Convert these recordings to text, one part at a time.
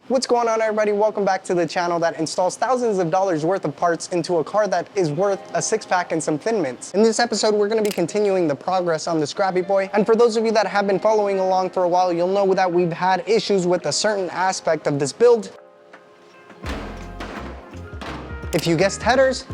What's going on, everybody? Welcome back to the channel that installs thousands of dollars worth of parts into a car that is worth a six-pack and some Thin Mints. In this episode, we're going to be continuing the progress on the Scrappy Boy. And for those of you that have been following along for a while, you'll know that we've had issues with a certain aspect of this build. If you guessed headers,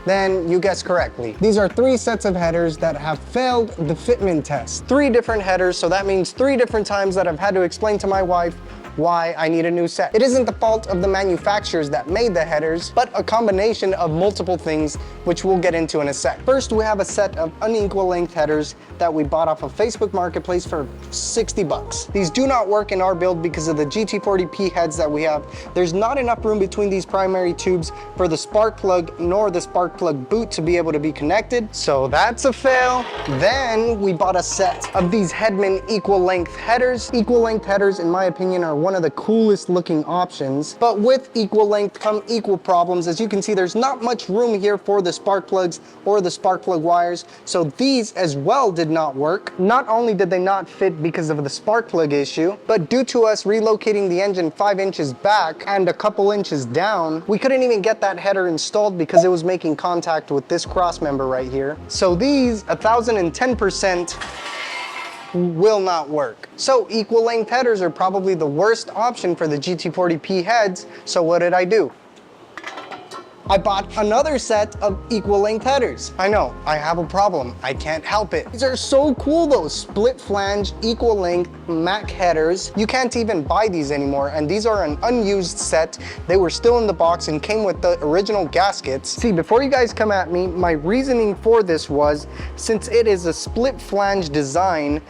then you guessed correctly. These are 3 sets of headers that have failed the fitment test. 3 different headers, so that means 3 different times that I've had to explain to my wife why I need a new set. It isn't the fault of the manufacturers that made the headers, but a combination of multiple things, which we'll get into in a sec. First, we have a set of unequal length headers that we bought off of Facebook Marketplace for 60 bucks. These do not work in our build because of the GT40P heads that we have. There's not enough room between these primary tubes for the spark plug nor the spark plug boot to be able to be connected. So that's a fail. Then we bought a set of these Hedman equal length headers. Equal length headers, in my opinion, are one of the coolest looking options, but with equal length come equal problems. As you can see, there's not much room here for the spark plugs or the spark plug wires, so these as well did not work. Not only did they not fit because of the spark plug issue, but due to us relocating the engine 5 inches back and a couple inches down, we couldn't even get that header installed because it was making contact with this cross member right here. So these 1010% will not work. So equal length headers are probably the worst option for the GT40P heads. So what did I do? I bought another set of equal length headers. I know, I have a problem. I can't help it. These are so cool though. Split flange, equal length, Mac headers. You can't even buy these anymore, and these are an unused set. They were still in the box and came with the original gaskets. See, before you guys come at me, my reasoning for this was, since it is a split flange design,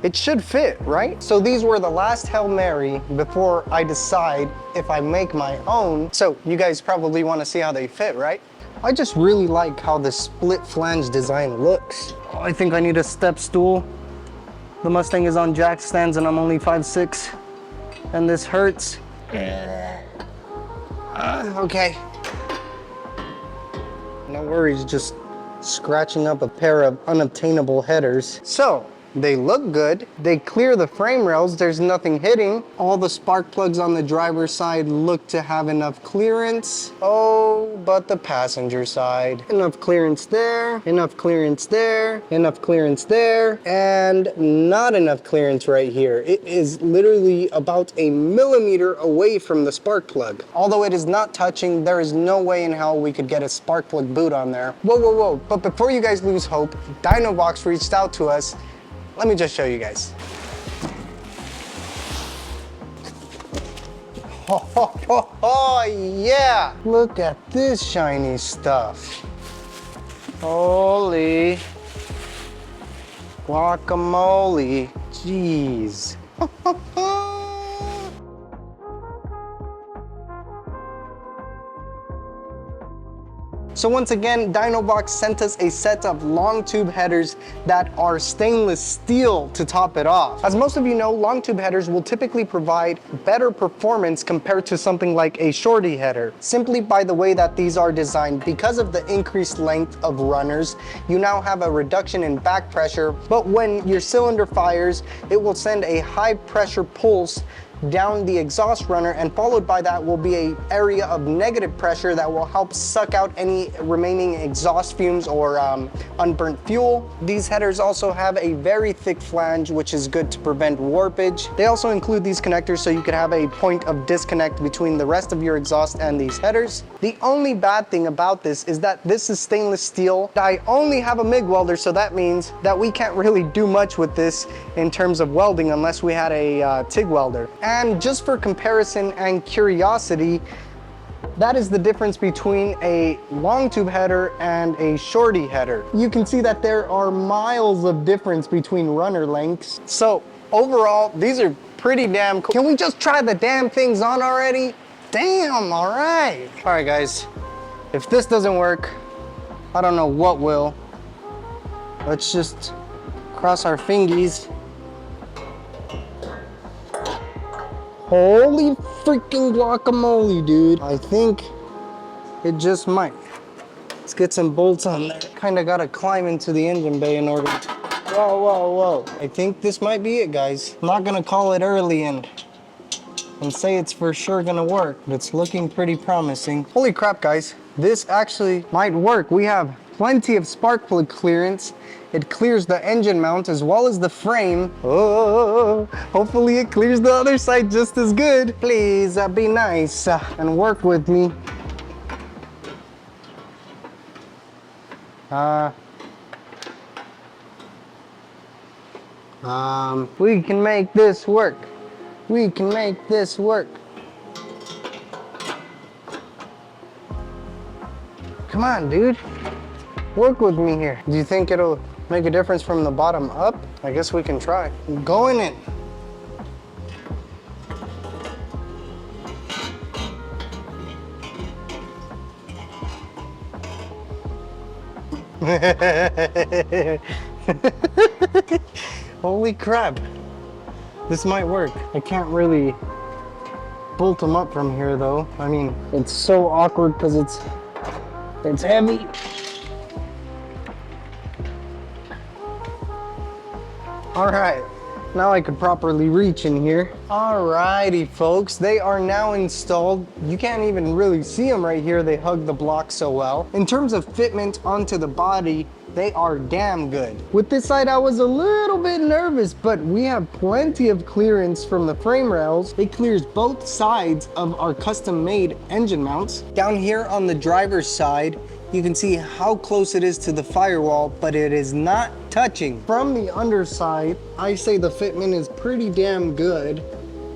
it should fit, right? So these were the last Hail Mary before I decide if I make my own. So you guys probably want to see how they fit, right? I just really like how the split flange design looks. Oh, I think I need a step stool. The Mustang is on jack stands and I'm only 5'6", and this hurts. Okay. No worries, just scratching up a pair of unobtainable headers. So, they look good. They clear the frame rails. There's nothing hitting. All the spark plugs on the driver's side look to have enough clearance. Oh, but the passenger side. Enough clearance there, enough clearance there, enough clearance there, and not enough clearance right here. It is literally about a millimeter away from the spark plug. Although it is not touching, there is no way in hell we could get a spark plug boot on there. Whoa, whoa, whoa. But before you guys lose hope, DynoVox reached out to us. Let me just show you guys. Oh, yeah! Look at this shiny stuff. Holy guacamole. Jeez. So once again, DynoVox sent us a set of long tube headers that are stainless steel to top it off. As most of you know, long tube headers will typically provide better performance compared to something like a Shorty header, simply by the way that these are designed. Because of the increased length of runners, you now have a reduction in back pressure, but when your cylinder fires, it will send a high pressure pulse down the exhaust runner, and followed by that will be an area of negative pressure that will help suck out any remaining exhaust fumes or unburnt fuel. These headers also have a very thick flange, which is good to prevent warpage. They also include these connectors so you could have a point of disconnect between the rest of your exhaust and these headers. The only bad thing about this is that this is stainless steel. I only have a MIG welder, so that means that we can't really do much with this in terms of welding unless we had a TIG welder. And just for comparison and curiosity, that is the difference between a long tube header and a Shorty header. You can see that there are miles of difference between runner lengths. So overall, these are pretty damn cool. Can we just try the damn things on already? Damn, all right. All right, guys, if this doesn't work, I don't know what will. Let's just cross our fingies. Holy freaking guacamole, dude. I think it just might. Let's get some bolts on there. Kinda gotta climb into the engine bay in order to... Whoa, whoa, whoa. I think this might be it, guys. I'm not gonna call it early and and say it's for sure gonna work, but it's looking pretty promising. Holy crap, guys. This actually might work. We have plenty of spark plug clearance. It clears the engine mount as well as the frame. Oh, hopefully it clears the other side just as good. Please, be nice and work with me. We can make this work. We can make this work. Come on, dude. Work with me here. Do you think it'll make a difference from the bottom up? I guess we can try. Going in. Holy crap. This might work. I can't really bolt them up from here though. I mean, it's so awkward because it's heavy. All right, now I could properly reach in here. Alrighty, folks, they are now installed. You can't even really see them right here. They hug the block so well. In terms of fitment onto the body, they are damn good. With this side, I was a little bit nervous, but we have plenty of clearance from the frame rails. It clears both sides of our custom-made engine mounts. Down here on the driver's side, you can see how close it is to the firewall, but it is not touching. From the underside, I say the fitment is pretty damn good.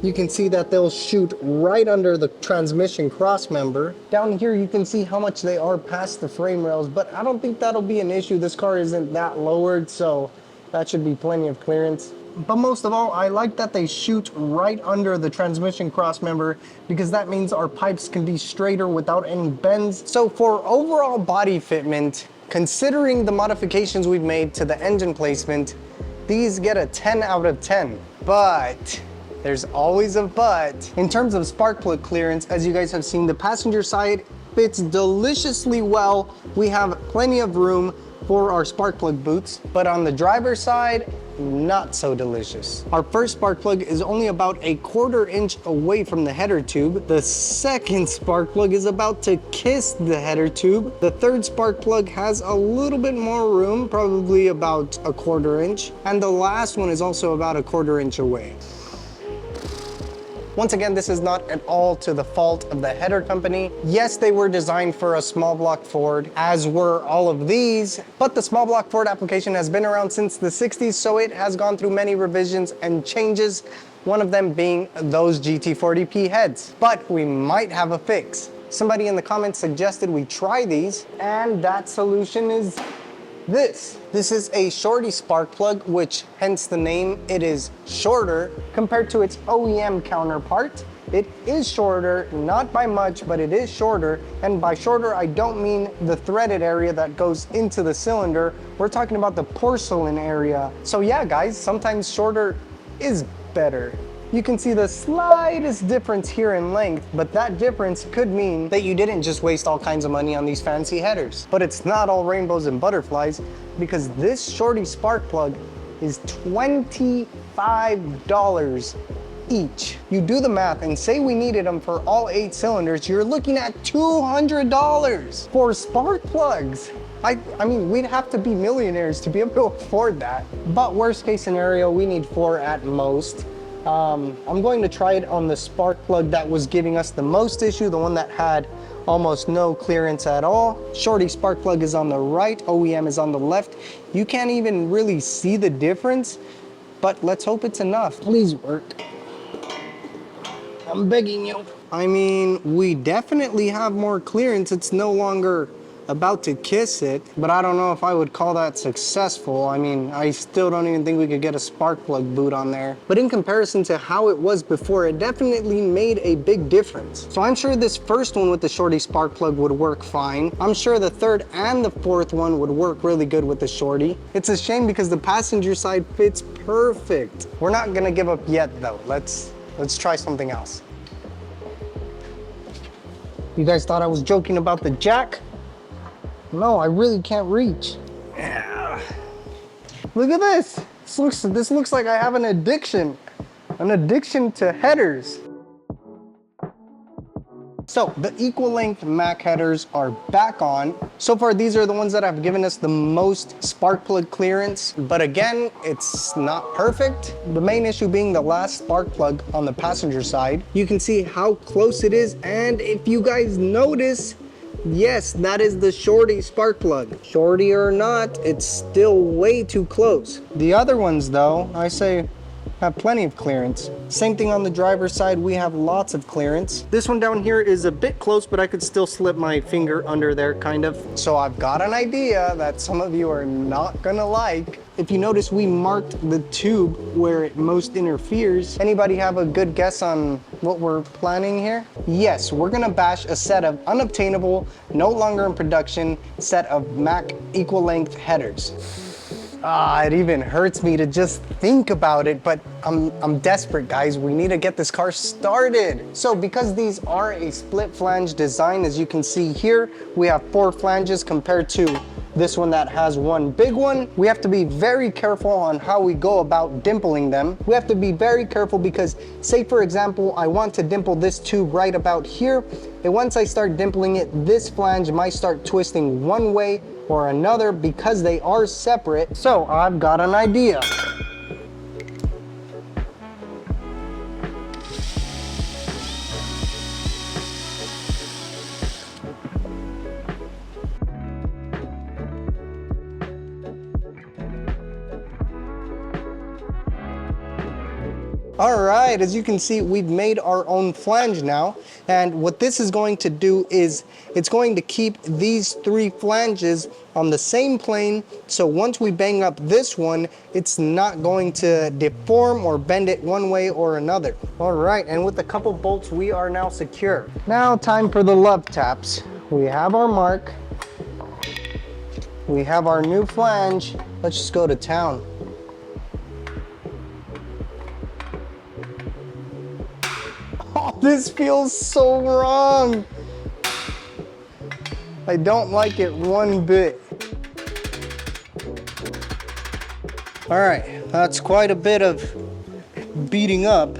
You can see that they'll shoot right under the transmission cross member. Down here, you can see how much they are past the frame rails, but I don't think that'll be an issue. This car isn't that lowered, so that should be plenty of clearance. But most of all, I like that they shoot right under the transmission cross member because that means our pipes can be straighter without any bends. So for overall body fitment, considering the modifications we've made to the engine placement, these get a 10 out of 10. But there's always a but. In terms of spark plug clearance, as you guys have seen, the passenger side fits deliciously well. We have plenty of room for our spark plug boots, but on the driver's side, not so delicious. Our first spark plug is only about a 1/4 inch away from the header tube. The second spark plug is about to kiss the header tube. The third spark plug has a little bit more room, probably about a 1/4 inch. And the last one is also about a 1/4 inch away. Once again, this is not at all to the fault of the header company. Yes, they were designed for a small block Ford, as were all of these, but the small block Ford application has been around since the 60s, so it has gone through many revisions and changes, one of them being those GT40P heads. But we might have a fix. Somebody in the comments suggested we try these, and that solution is this. This is a Shorty spark plug, which hence the name, it is shorter compared to its OEM counterpart. It is shorter, not by much, but it is shorter. And by shorter, I don't mean the threaded area that goes into the cylinder. We're talking about the porcelain area. So yeah, guys, sometimes shorter is better. You can see the slightest difference here in length, but that difference could mean that you didn't just waste all kinds of money on these fancy headers. But it's not all rainbows and butterflies, because this Shorty spark plug is $25 each. You do the math and say we needed them for all 8 cylinders, you're looking at $200 for spark plugs. I mean, we'd have to be millionaires to be able to afford that. But worst case scenario, we need 4 at most. I'm going to try it on the spark plug that was giving us the most issue, the one that had almost no clearance at all. Shorty spark plug is on the right, OEM is on the left. You can't even really see the difference, but let's hope it's enough. Please work. I'm begging you. I mean, we definitely have more clearance. It's no longer about to kiss it, but I don't know if I would call that successful. I mean, I still don't even think we could get a spark plug boot on there. But in comparison to how it was before, it definitely made a big difference. So I'm sure this first one with the Shorty spark plug would work fine. I'm sure the third and the fourth one would work really good with the Shorty. It's a shame because the passenger side fits perfect. We're not gonna give up yet though. Let's try something else. You guys thought I was joking about the jack? No, I really can't reach. Yeah. Look at this. This looks like I have an addiction to headers. So the equal length Mac headers are back on. So far, these are the ones that have given us the most spark plug clearance, but again, it's not perfect. The main issue being the last spark plug on the passenger side. You can see how close it is, and if you guys notice, yes, that is the Shorty spark plug. Shorty or not, it's still way too close. The other ones though, I say, have plenty of clearance. Same thing on the driver's side, we have lots of clearance. This one down here is a bit close, but I could still slip my finger under there, kind of. So I've got an idea that some of you are not gonna like. If you notice, we marked the tube where it most interferes. Anybody have a good guess on what we're planning here? Yes, we're gonna bash a set of unobtainable, no longer in production, set of Mac equal length headers. It even hurts me to just think about it, but I'm desperate, guys. We need to get this car started. So because these are a split flange design, as you can see here, we have 4 flanges compared to this one that has one big one. We have to be very careful on how we go about dimpling them. We have to be very careful because, say for example, I want to dimple this tube right about here, and once I start dimpling it, this flange might start twisting one way or another because they are separate. So I've got an idea. All right, as you can see, we've made our own flange now. And what this is going to do is it's going to keep these 3 flanges on the same plane. So once we bang up this one, it's not going to deform or bend it one way or another. All right, and with a couple bolts, we are now secure. Now time for the love taps. We have our mark. We have our new flange. Let's just go to town. Oh, this feels so wrong. I don't like it one bit. All right, that's quite a bit of beating up.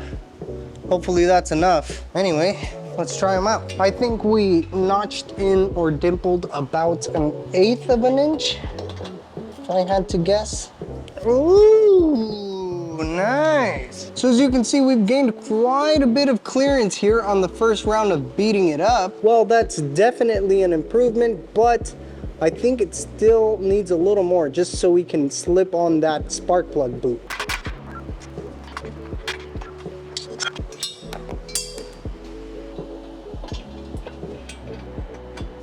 Hopefully that's enough. Anyway, let's try them out. I think we notched in or dimpled about 1/8 of an inch, if I had to guess. Ooh, nice. So as you can see, we've gained quite a bit of clearance here on the first round of beating it up. Well, that's definitely an improvement, but I think it still needs a little more just so we can slip on that spark plug boot.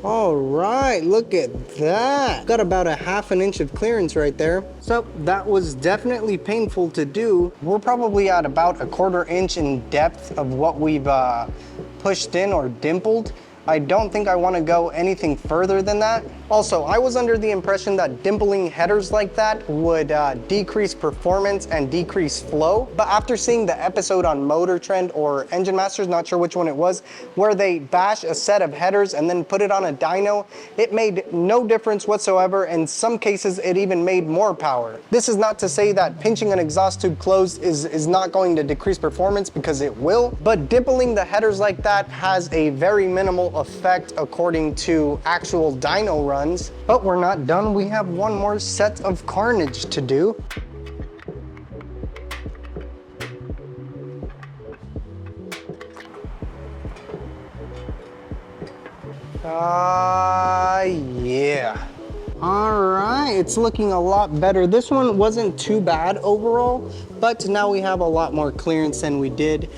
All right, look at that. Got about 1/2 inch of clearance right there. So that was definitely painful to do. We're probably at about 1/4 inch in depth of what we've pushed in or dimpled. I don't think I want to go anything further than that. Also, I was under the impression that dimpling headers like that would decrease performance and decrease flow. But after seeing the episode on Motor Trend or Engine Masters, not sure which one it was, where they bash a set of headers and then put it on a dyno, it made no difference whatsoever. In some cases, it even made more power. This is not to say that pinching an exhaust tube closed is not going to decrease performance, because it will, but dimpling the headers like that has a very minimal effect according to actual dyno runs. But we're not done. We have one more set of carnage to do. Yeah. All right, it's looking a lot better. This one wasn't too bad overall, but now we have a lot more clearance than we did.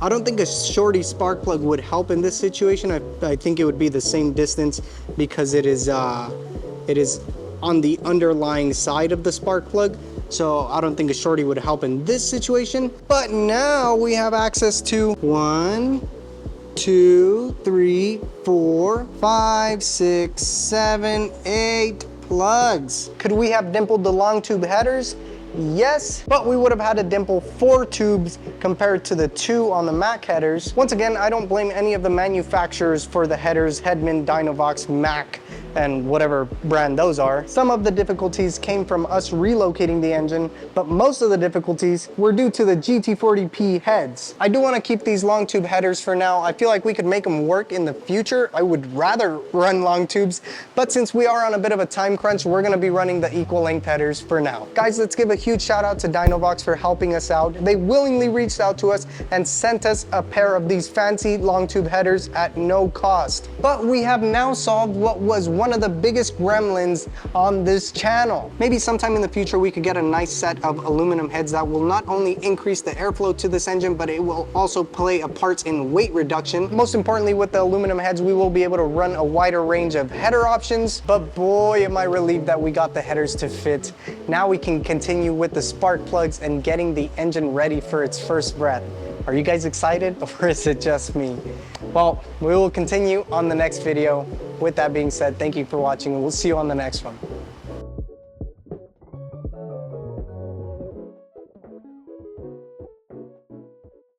I don't think a Shorty spark plug would help in this situation. I think it would be the same distance because it is on the underlying side of the spark plug. So I don't think a Shorty would help in this situation. But now we have access to 1, 2, 3, 4, 5, 6, 7, 8 plugs. Could we have dimpled the long tube headers? Yes, but we would have had to dimple 4 tubes compared to the 2 on the Mac headers. Once again, I don't blame any of the manufacturers for the headers, Hedman, DynoVox, Mac, and whatever brand those are. Some of the difficulties came from us relocating the engine, but most of the difficulties were due to the GT40P heads. I do want to keep these long tube headers for now. I feel like we could make them work in the future. I would rather run long tubes, but since we are on a bit of a time crunch, we're going to be running the equal length headers for now. Guys, let's give a huge shout out to DynoVox for helping us out. They willingly reached out to us and sent us a pair of these fancy long tube headers at no cost. But we have now solved what was one of the biggest gremlins on this channel. Maybe sometime in the future we could get a nice set of aluminum heads that will not only increase the airflow to this engine, but it will also play a part in weight reduction. Most importantly, with the aluminum heads, we will be able to run a wider range of header options. But boy, am I relieved that we got the headers to fit. Now we can continue with the spark plugs and getting the engine ready for its first breath. Are you guys excited, or is it just me? Well, we will continue on the next video. With that being said, thank you for watching, and we'll see you on the next one.